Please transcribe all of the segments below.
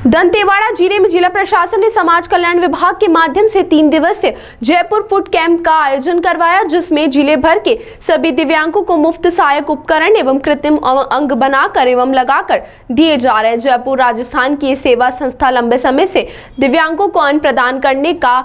दंतेवाड़ा जिले में जिला प्रशासन ने समाज कल्याण विभाग के माध्यम से 3 दिवसीय जयपुर फुट कैंप का आयोजन करवाया, जिसमें जिले भर के सभी दिव्यांगों को मुफ्त सहायक उपकरण एवं कृत्रिम अंग बनाकर एवं लगाकर दिए जा रहे हैं। जयपुर राजस्थान की सेवा संस्था लंबे समय से दिव्यांगों को अन्न प्रदान करने का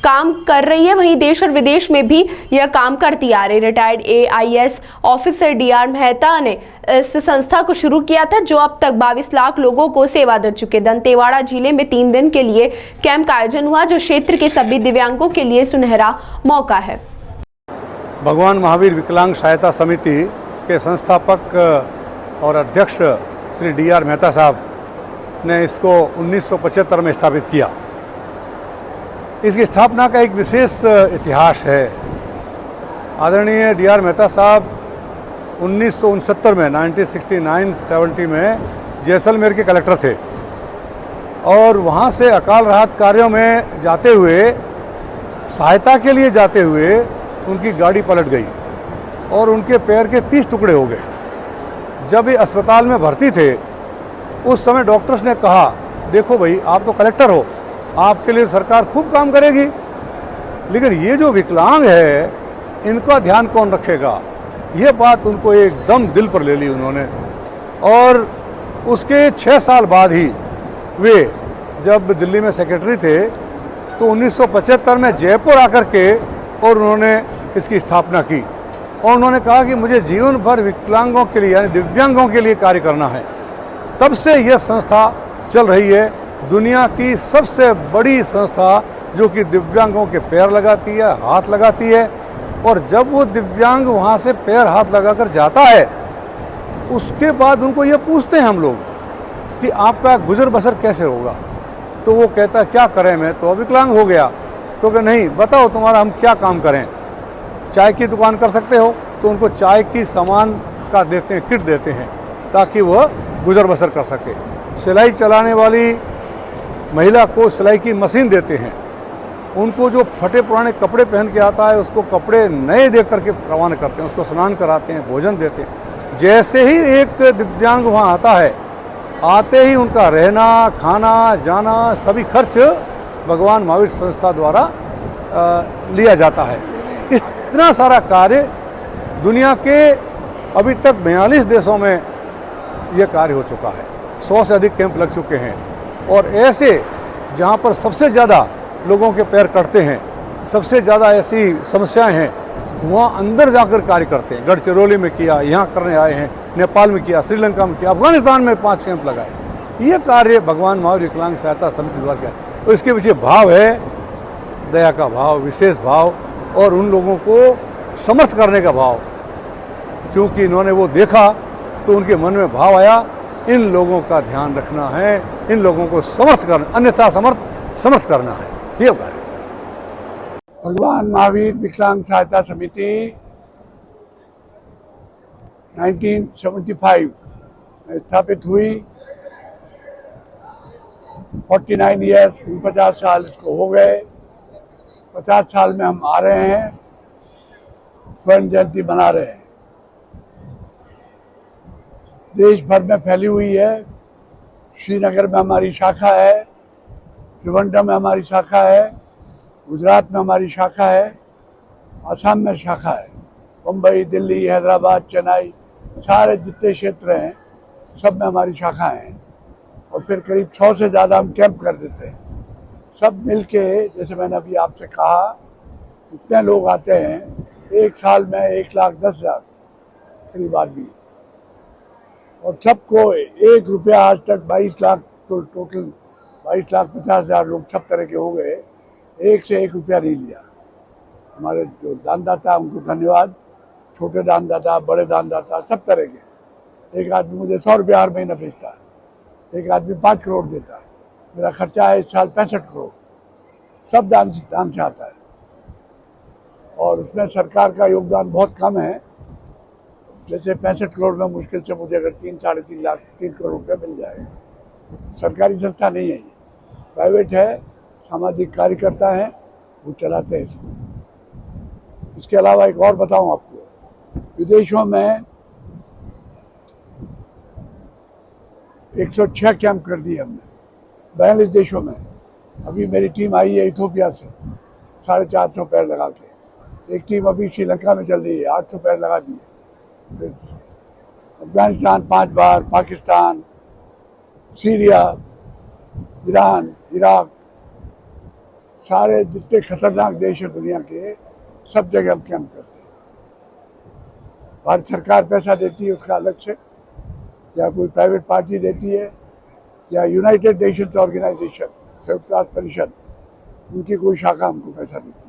काम कर रही है, वहीं देश और विदेश में भी यह काम करती आ रही। Retired AIS officer DR Mehta ने इस संस्था को शुरू किया था, जो अब तक 22 लाख लोगों को सेवा दे चुके। दंतेवाड़ा जिले में 3 दिन के लिए कैंप का आयोजन हुआ, जो क्षेत्र के सभी दिव्यांगों के लिए सुनहरा मौका है। भगवान महावीर विकलांग सहायता समिति के संस्थापक और अध्यक्ष श्री DR मेहता साहब ने इसको 1975 में स्थापित किया। इसकी स्थापना का एक विशेष इतिहास है। आदरणीय DR मेहता साहब 1969 में 1969-70 में जैसलमेर के कलेक्टर थे और वहाँ से अकाल राहत कार्यों में जाते हुए, सहायता के लिए जाते हुए उनकी गाड़ी पलट गई और उनके पैर के 30 टुकड़े हो गए। जब ये अस्पताल में भर्ती थे, उस समय डॉक्टर्स ने कहा, देखो भाई, आप तो कलेक्टर हो, आपके लिए सरकार खूब काम करेगी, लेकिन ये जो विकलांग है इनका ध्यान कौन रखेगा। ये बात उनको एकदम दिल पर ले ली उन्होंने। और उसके 6 साल बाद ही वे जब दिल्ली में सेक्रेटरी थे तो 1975 में जयपुर आकर के और उन्होंने इसकी स्थापना की और उन्होंने कहा कि मुझे जीवन भर विकलांगों के लिए यानी दिव्यांगों के लिए कार्य करना है। तब से यह संस्था चल रही है, दुनिया की सबसे बड़ी संस्था जो कि दिव्यांगों के पैर लगाती है, हाथ लगाती है। और जब वो दिव्यांग वहाँ से पैर हाथ लगाकर जाता है, उसके बाद उनको ये पूछते हैं हम लोग कि आपका गुजर बसर कैसे होगा। तो वो कहता है, क्या करें, मैं तो विकलांग हो गया। तो कि नहीं, बताओ तुम्हारा हम क्या काम करें। चाय की दुकान कर सकते हो, तो उनको चाय की सामान का देते हैं, किट देते हैं ताकि वह गुजर बसर कर सके। सिलाई चलाने वाली महिला को सिलाई की मशीन देते हैं। उनको जो फटे पुराने कपड़े पहन के आता है, उसको कपड़े नए दे करके रवाना करते हैं, उसको स्नान कराते हैं, भोजन देते हैं। जैसे ही एक दिव्यांग वहाँ आता है, आते ही उनका रहना, खाना, जाना सभी खर्च भगवान महावीर संस्था द्वारा लिया जाता है। इतना सारा कार्य दुनिया के अभी तक 42 देशों में यह कार्य हो चुका है। 100 से अधिक कैंप लग चुके हैं और ऐसे जहाँ पर सबसे ज़्यादा लोगों के पैर कटते हैं, सबसे ज़्यादा ऐसी समस्याएं हैं, वहाँ अंदर जाकर कार्य करते हैं। गढ़चिरौली में किया, यहाँ करने आए हैं, नेपाल में किया, श्रीलंका में किया, अफगानिस्तान में 5 कैंप लगाए। ये कार्य भगवान महावीर विकलांग सहायता समिति द्वारा किया। तो इसके पीछे भाव है दया का भाव, विशेष भाव और उन लोगों को समर्थ करने का भाव। क्योंकि इन्होंने वो देखा तो उनके मन में भाव आया, इन लोगों का ध्यान रखना है, इन लोगों को समर्थ करना, अन्यथा समर्थ करना है। ये कार्य भगवान महावीर विकलांग सहायता समिति 1975 में स्थापित हुई। 49 ईयर्स, 50 साल इसको हो गए। 50 साल में हम आ रहे हैं, स्वर्ण जयंती मना रहे हैं। देश भर में फैली हुई है। श्रीनगर में हमारी शाखा है, त्रिवेंद्रम में हमारी शाखा है, गुजरात में हमारी शाखा है, असम में शाखा है, मुंबई, दिल्ली, हैदराबाद, चेन्नई, सारे जितने क्षेत्र हैं सब में हमारी शाखाएं हैं। और फिर करीब 100 से ज़्यादा हम कैंप कर देते हैं। सब मिलके, जैसे मैंने अभी आपसे कहा, इतने लोग आते हैं, एक साल में 1,10,000 करीब आदमी। और सबको 1 रुपया आज तक 22 लाख, टोटल 22,50,000 लोग सब तरह के हो गए, 1 से 1 रुपया नहीं लिया। हमारे जो दानदाता उनको धन्यवाद, छोटे दानदाता, बड़े दानदाता, सब तरह के। एक आदमी मुझे 100 रुपया हर महीना भेजता है, एक आदमी 5 करोड़ देता है। मेरा खर्चा है इस साल 65 करोड़, सब दान से आता है। और उसमें सरकार का योगदान बहुत कम है। जैसे 65 करोड़ में मुश्किल से मुझे अगर 3-3.5 लाख 3 करोड़ रुपये मिल जाएगा। सरकारी संस्था नहीं है, ये प्राइवेट है, सामाजिक कार्यकर्ता हैं, वो चलाते हैं इसको। इसके अलावा एक और बताऊं आपको, विदेशों में 106 कैंप कर दिए हमने। 42 देशों में। अभी मेरी टीम आई है इथोपिया से 450 पैर लगा के। एक टीम अभी श्रीलंका में चल रही है, 800 पैर लगा दिए। फिर अफगानिस्तान 5 बार, पाकिस्तान, सीरिया, ईरान, इराक, सारे जितने खतरनाक देश हैं दुनिया के, सब जगह हम कैंप करते हैं। भारत सरकार पैसा देती है उसका अलग से, या कोई प्राइवेट पार्टी देती है, या यूनाइटेड नेशंस ऑर्गेनाइजेशन, संयुक्त राष्ट्र परिषद, उनकी कोई शाखा हमको पैसा देती है।